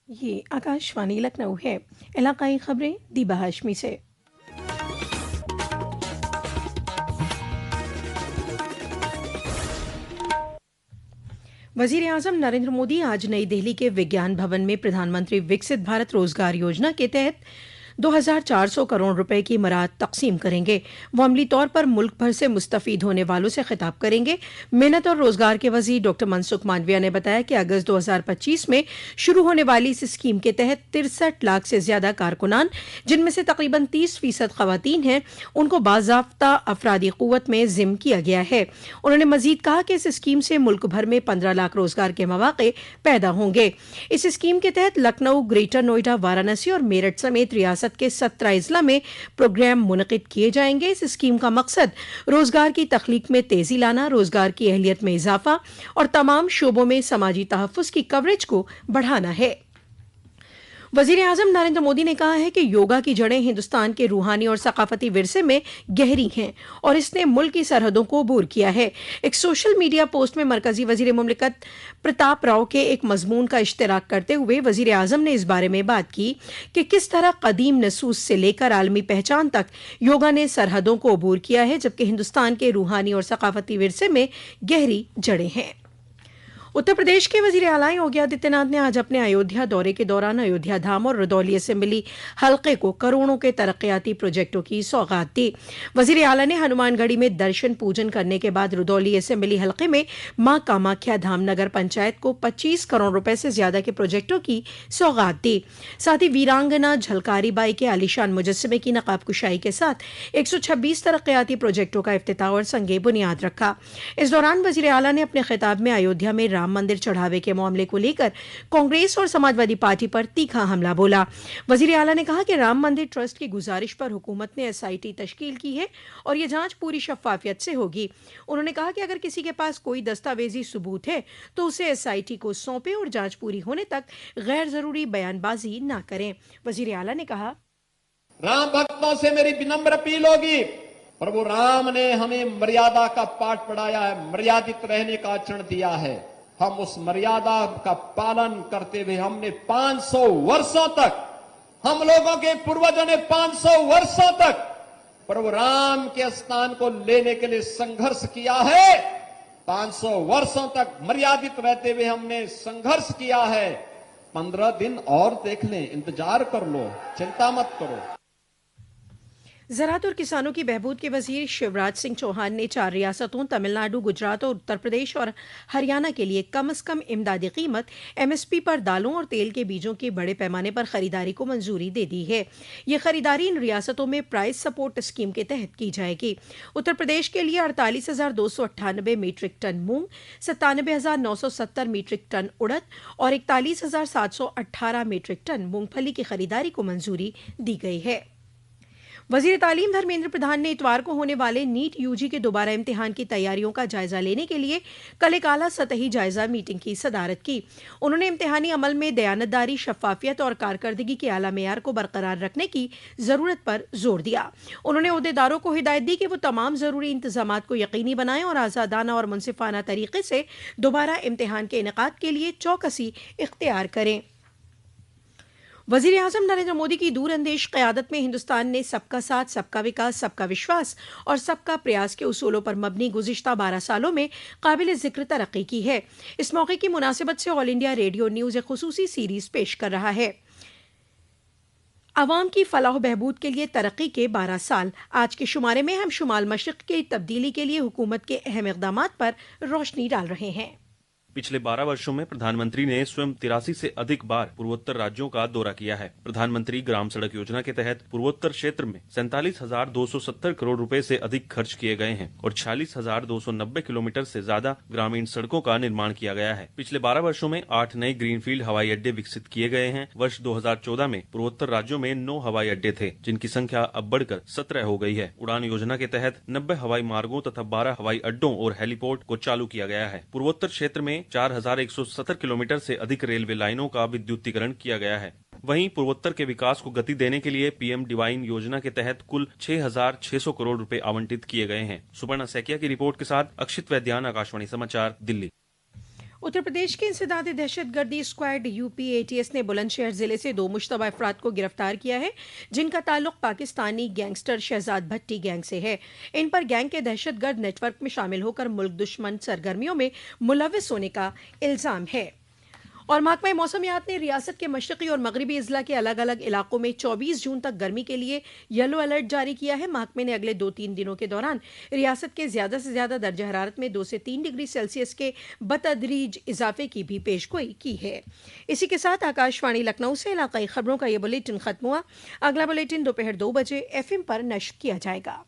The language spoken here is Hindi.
ये आकाशवाणी लखनऊ है। इलाकाई खबरें दीबा हाशमी से। वजीर आजम नरेंद्र मोदी आज नई दिल्ली के विज्ञान भवन में प्रधानमंत्री विकसित भारत रोजगार योजना के तहत 2,400 करोड़ रुपए की मराद तकसीम करेंगे। वो अमली तौर पर मुल्क भर से मुस्तफीद होने वालों से खिताब करेंगे। मेहनत और रोजगार के वजीर डॉक्टर मनसुख मांडविया ने बताया कि अगस्त 2025 में शुरू होने वाली इस स्कीम के तहत 63 लाख से ज्यादा कारकुनान, जिनमें से तकरीबन 30% खवातीन हैं, उनको बाज़ाब्ता अफरादी क़ुव्वत में ज़िम्म किया गया है। उन्होंने मजीद कहा कि इस स्कीम से मुल्क भर में 15 लाख रोजगार के मौके पैदा होंगे। इस स्कीम के तहत लखनऊ, ग्रेटर नोएडा, वाराणसी और मेरठ समेत रियासत के 17 अजला में प्रोग्राम मुनक़िद किए जाएंगे। इस स्कीम का मकसद रोजगार की तख्लीक में तेजी लाना, रोजगार की अहलियत में इजाफा और तमाम शोबों में समाजी तहफ़्फ़ुज़ की कवरेज को बढ़ाना है। वजीर आजम नरेंद्र मोदी ने कहा है कि योगा की जड़ें हिंदुस्तान के रूहानी और सकाफती विरसे में गहरी हैं और इसने मुल्क की सरहदों को अबूर किया है। एक सोशल मीडिया पोस्ट में मरकजी वजीर मुमलिकत प्रताप राव के एक मजमून का इश्तराक करते हुए वजीर आजम ने इस बारे में बात की कि किस तरह कदीम नसूस से लेकर आलमी पहचान तक योगा ने सरहदों को अबूर किया है, जबकि हिंदुस्तान के रूहानी और सकाफती विरसे में गहरी जड़ें हैं। उत्तर प्रदेश के वजीर आला योगी आदित्यनाथ ने आज अपने अयोध्या दौरे के दौरान अयोध्या धाम और रुदौली असेंबली हल्के को करोड़ों के तरक्याती प्रोजेक्टों की सौगात दी। वजीर आला ने हनुमानगढ़ी में दर्शन पूजन करने के बाद रुदौली असेंबली हल्के में मां कामाख्या धाम नगर पंचायत को 25 करोड़ रुपए से ज्यादा के प्रोजेक्टों की सौगात दी। साथ ही वीरांगना झलकारी बाई के आलीशान मुजस्समे की नकाब कुशाई के साथ 126 तरक्याती प्रोजेक्टों का इफ्तिताह और संगे बुनियाद रखा। इस दौरान वजीर आला ने अपने खिताब में अयोध्या में राम मंदिर चढ़ावे के मामले को लेकर कांग्रेस और समाजवादी पार्टी पर तीखा हमला बोला। वजीर आला ने कहा कि राम मंदिर ट्रस्ट की गुजारिश पर हुकूमत ने एसआईटी तश्कील की है और यह जांच पूरी शफाफियत से होगी। उन्होंने कहा कि अगर किसी के पास कोई दस्तावेजी सबूत है तो उसे एसआईटी को सौंपे और जांच पूरी होने तक गैर जरूरी बयानबाजी न करें। वजीर आला ने कहा, राम भक्तों से मेरी विनम्र अपील होगी, प्रभु राम ने हमें मर्यादा का पाठ पढ़ाया है, मर्यादित रहने का आचरण दिया है। हम उस मर्यादा का पालन करते हुए हमने 500 वर्षों तक, हम लोगों के पूर्वजों ने 500 वर्षों तक प्रभु राम के स्थान को लेने के लिए संघर्ष किया है। 500 वर्षों तक मर्यादित रहते हुए हमने संघर्ष किया है। 15 दिन और देख लें, इंतजार कर लो, चिंता मत करो। ज़राअत और किसानों की बहबूद के वजीर शिवराज सिंह चौहान ने 4 रियासतों तमिलनाडु, गुजरात और उत्तर प्रदेश और हरियाणा के लिए कम से कम इमदादी कीमत एमएसपी पर दालों और तेल के बीजों की बड़े पैमाने पर खरीदारी को मंजूरी दे दी है। ये खरीदारी इन रियासतों में प्राइस सपोर्ट स्कीम के तहत की जाएगी। उत्तर प्रदेश के लिए 48,298 मीट्रिक टन मूंग, 97,970 मीट्रिक टन उड़द और 41,718 मीट्रिक टन मूंगफली की खरीदारी को मंजूरी दी गई है। वजीर तालीम धर्मेंद्र प्रधान ने इतवार को होने वाले नीट यूजी के दोबारा इम्तिहान की तैयारियों का जायजा लेने के लिए कल एक आला सतही जायजा मीटिंग की सदारत की। उन्होंने इम्तिहानी अमल में दयानतदारी, शफाफियत और कारकर्दगी के आला मेयार को बरकरार रखने की जरूरत पर जोर दिया। उन्होंने ओहदेदारों को हिदायत दी कि वो तमाम जरूरी इंतजामात को यकीनी बनाएं और आज़ादाना और मुनसिफाना तरीके से दोबारा इम्तिहान के इनेकाद के लिए चौकसी इख्तियार करें। वजीर आजम नरेंद्र मोदी की दूरअंदेश क़यादत में हिंदुस्तान ने सबका साथ, सबका विकास, सबका विश्वास और सबका प्रयास के उसूलों पर मबनी गुज़िश्ता 12 सालों में काबिल ज़िक्र तरक्की की है। इस मौके की मुनासिबत से ऑल इंडिया रेडियो न्यूज़ एक खुसूसी सीरीज़ पेश कर रहा है। अवाम की फलाह बहबूद के लिए तरक्की के 12 साल। आज के शुमारे में हम शुमाल मशरिक़ की तब्दीली के लिए हुकूमत के अहम इक़दामात पर रोशनी डाल रहे हैं। पिछले 12 वर्षों में प्रधानमंत्री ने स्वयं 83 से अधिक बार पूर्वोत्तर राज्यों का दौरा किया है। प्रधानमंत्री ग्राम सड़क योजना के तहत पूर्वोत्तर क्षेत्र में 47,270 करोड़ रुपए से अधिक खर्च किए गए हैं और 46,290 किलोमीटर से ज्यादा ग्रामीण सड़कों का निर्माण किया गया है। पिछले 12 वर्षों में 8 नए ग्रीनफील्ड हवाई अड्डे विकसित किए गए हैं। वर्ष 2014 में पूर्वोत्तर राज्यों में 9 हवाई अड्डे थे, जिनकी संख्या अब बढ़कर 17 हो गई है। उड़ान योजना के तहत 90 हवाई मार्गों तथा 12 हवाई अड्डों और हेलीपोर्ट को चालू किया गया है। पूर्वोत्तर क्षेत्र में 4,170 किलोमीटर से अधिक रेलवे लाइनों का विद्युतीकरण किया गया है। वहीं पूर्वोत्तर के विकास को गति देने के लिए पीएम डिवाइन योजना के तहत कुल 6,600 करोड़ रुपए आवंटित किए गए हैं। सुपर्णा सैकिया की रिपोर्ट के साथ अक्षित वैद्यान, आकाशवाणी समाचार, दिल्ली। उत्तर प्रदेश के इंसदाद दहशतगर्दी स्क्वाड यूपी एटीएस ने बुलंदशहर जिले से 2 मुश्तबा अफराद को गिरफ्तार किया है, जिनका ताल्लुक पाकिस्तानी गैंगस्टर शहजाद भट्टी गैंग से है। इन पर गैंग के दहशतगर्द नेटवर्क में शामिल होकर मुल्क दुश्मन सरगर्मियों में मुलविस होने का इल्जाम है। और महकमा मौसमियात ने रियासत के मशरकी और मगरबी अजला के अलग अलग इलाकों में 24 जून तक गर्मी के लिए येलो अलर्ट जारी किया है। महकमे ने अगले 2-3 दिनों के दौरान रियासत के ज्यादा से ज्यादा दर्जा हरारत में 2 से 3 डिग्री सेल्सियस के बतदरीज इजाफे की भी पेशगोई की है। इसी के साथ आकाशवाणी लखनऊ से इलाकाई खबरों का यह बुलेटिन खत्म हुआ। अगला बुलेटिन दोपहर 2 बजे FM पर नश्र किया जाएगा।